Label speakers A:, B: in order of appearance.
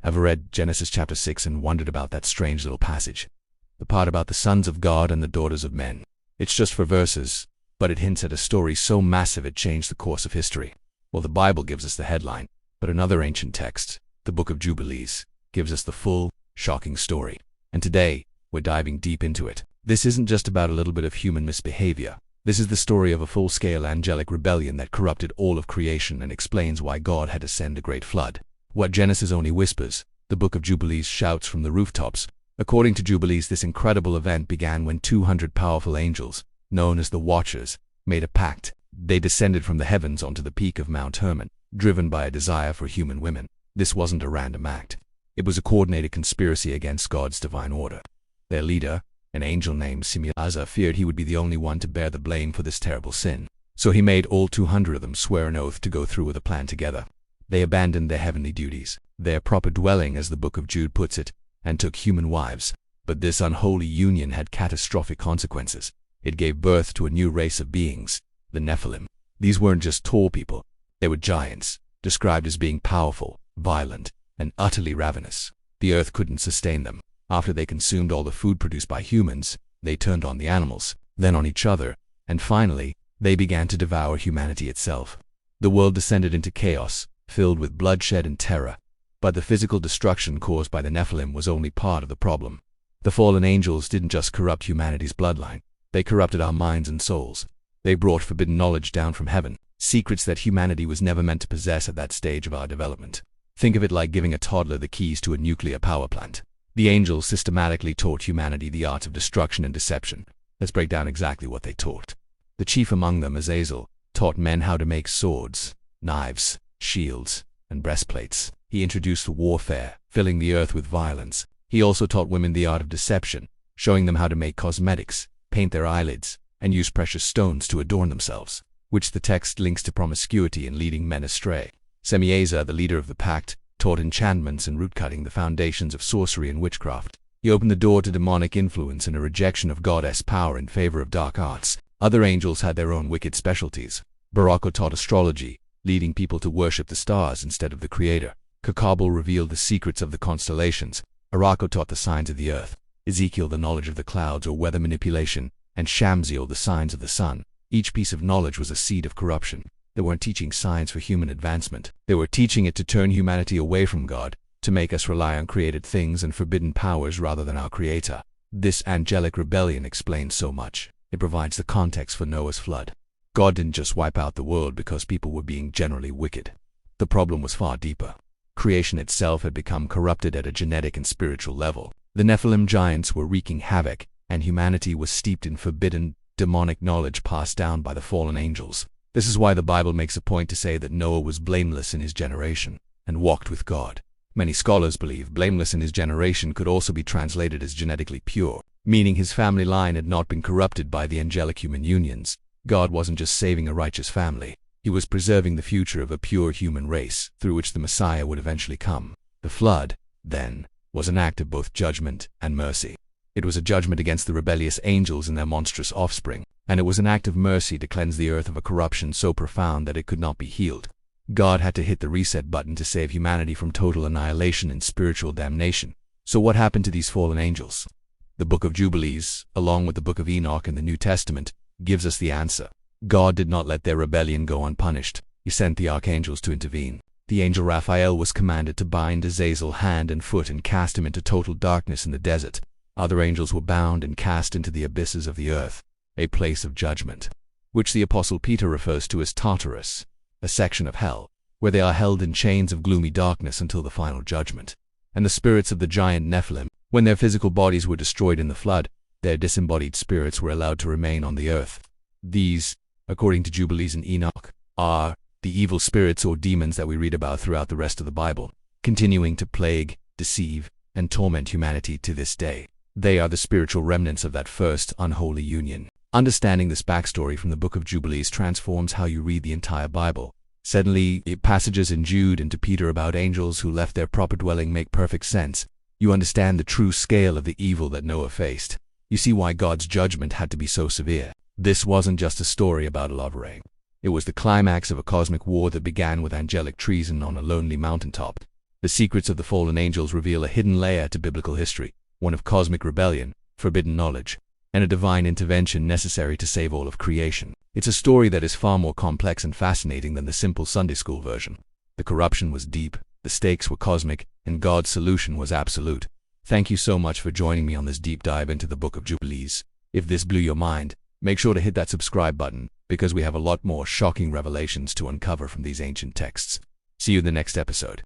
A: Have read Genesis chapter 6 and wondered about that strange little passage? The part about the sons of God and the daughters of men. It's just 4 verses, but it hints at a story so massive it changed the course of history. Well, the Bible gives us the headline, but another ancient text, the Book of Jubilees, gives us the full, shocking story. And today, we're diving deep into it. This isn't just about a little bit of human misbehavior. This is the story of a full-scale angelic rebellion that corrupted all of creation and explains why God had to send a great flood. What Genesis only whispers, the Book of Jubilees shouts from the rooftops. According to Jubilees, this incredible event began when 200 powerful angels, known as the Watchers, made a pact. They descended from the heavens onto the peak of Mount Hermon, driven by a desire for human women. This wasn't a random act. It was a coordinated conspiracy against God's divine order. Their leader, an angel named Similaza, feared he would be the only one to bear the blame for this terrible sin. So he made all 200 of them swear an oath to go through with the plan together. They abandoned their heavenly duties, their proper dwelling as the Book of Jude puts it, and took human wives. But this unholy union had catastrophic consequences. It gave birth to a new race of beings, the Nephilim. These weren't just tall people. They were giants, described as being powerful, violent, and utterly ravenous. The earth couldn't sustain them. After they consumed all the food produced by humans, they turned on the animals, then on each other, and finally, they began to devour humanity itself. The world descended into chaos, filled with bloodshed and terror. But the physical destruction caused by the Nephilim was only part of the problem. The fallen angels didn't just corrupt humanity's bloodline. They corrupted our minds and souls. They brought forbidden knowledge down from heaven, secrets that humanity was never meant to possess at that stage of our development. Think of it like giving a toddler the keys to a nuclear power plant. The angels systematically taught humanity the art of destruction and deception. Let's break down exactly what they taught. The chief among them, Azazel, taught men how to make swords, knives, shields, and breastplates. He introduced warfare, filling the earth with violence. He also taught women the art of deception, showing them how to make cosmetics, paint their eyelids, and use precious stones to adorn themselves, which the text links to promiscuity and leading men astray. Semiaza, the leader of the pact, taught enchantments and root-cutting, the foundations of sorcery and witchcraft. He opened the door to demonic influence and a rejection of God's power in favor of dark arts. Other angels had their own wicked specialties. Barako taught astrology, leading people to worship the stars instead of the Creator. Kakabal revealed the secrets of the constellations. Arako taught the signs of the earth. Ezekiel the knowledge of the clouds or weather manipulation, and Shamsiel the signs of the sun. Each piece of knowledge was a seed of corruption. They weren't teaching science for human advancement. They were teaching it to turn humanity away from God, to make us rely on created things and forbidden powers rather than our Creator. This angelic rebellion explains so much. It provides the context for Noah's flood. God didn't just wipe out the world because people were being generally wicked. The problem was far deeper. Creation itself had become corrupted at a genetic and spiritual level. The Nephilim giants were wreaking havoc, and humanity was steeped in forbidden, demonic knowledge passed down by the fallen angels. This is why the Bible makes a point to say that Noah was blameless in his generation and walked with God. Many scholars believe blameless in his generation could also be translated as genetically pure, meaning his family line had not been corrupted by the angelic human unions. God wasn't just saving a righteous family. He was preserving the future of a pure human race through which the Messiah would eventually come. The flood, then, was an act of both judgment and mercy. It was a judgment against the rebellious angels and their monstrous offspring, and it was an act of mercy to cleanse the earth of a corruption so profound that it could not be healed. God had to hit the reset button to save humanity from total annihilation and spiritual damnation. So what happened to these fallen angels? The Book of Jubilees, along with the Book of Enoch in the New Testament, gives us the answer. God did not let their rebellion go unpunished. He sent the archangels to intervene. The angel Raphael was commanded to bind Azazel hand and foot and cast him into total darkness in the desert. Other angels were bound and cast into the abysses of the earth, a place of judgment, which the Apostle Peter refers to as Tartarus, a section of hell, where they are held in chains of gloomy darkness until the final judgment. And the spirits of the giant Nephilim, when their physical bodies were destroyed in the flood, their disembodied spirits were allowed to remain on the earth. These, according to Jubilees and Enoch, are the evil spirits or demons that we read about throughout the rest of the Bible, continuing to plague, deceive, and torment humanity to this day. They are the spiritual remnants of that first unholy union. Understanding this backstory from the Book of Jubilees transforms how you read the entire Bible. Suddenly, passages in Jude and to Peter about angels who left their proper dwelling make perfect sense. You understand the true scale of the evil that Noah faced. You see why God's judgment had to be so severe. This wasn't just a story about a love ring. It was the climax of a cosmic war that began with angelic treason on a lonely mountaintop. The secrets of the fallen angels reveal a hidden layer to biblical history, one of cosmic rebellion, forbidden knowledge, and a divine intervention necessary to save all of creation. It's a story that is far more complex and fascinating than the simple Sunday school version. The corruption was deep, the stakes were cosmic, and God's solution was absolute. Thank you so much for joining me on this deep dive into the Book of Jubilees. If this blew your mind, make sure to hit that subscribe button, because we have a lot more shocking revelations to uncover from these ancient texts. See you in the next episode.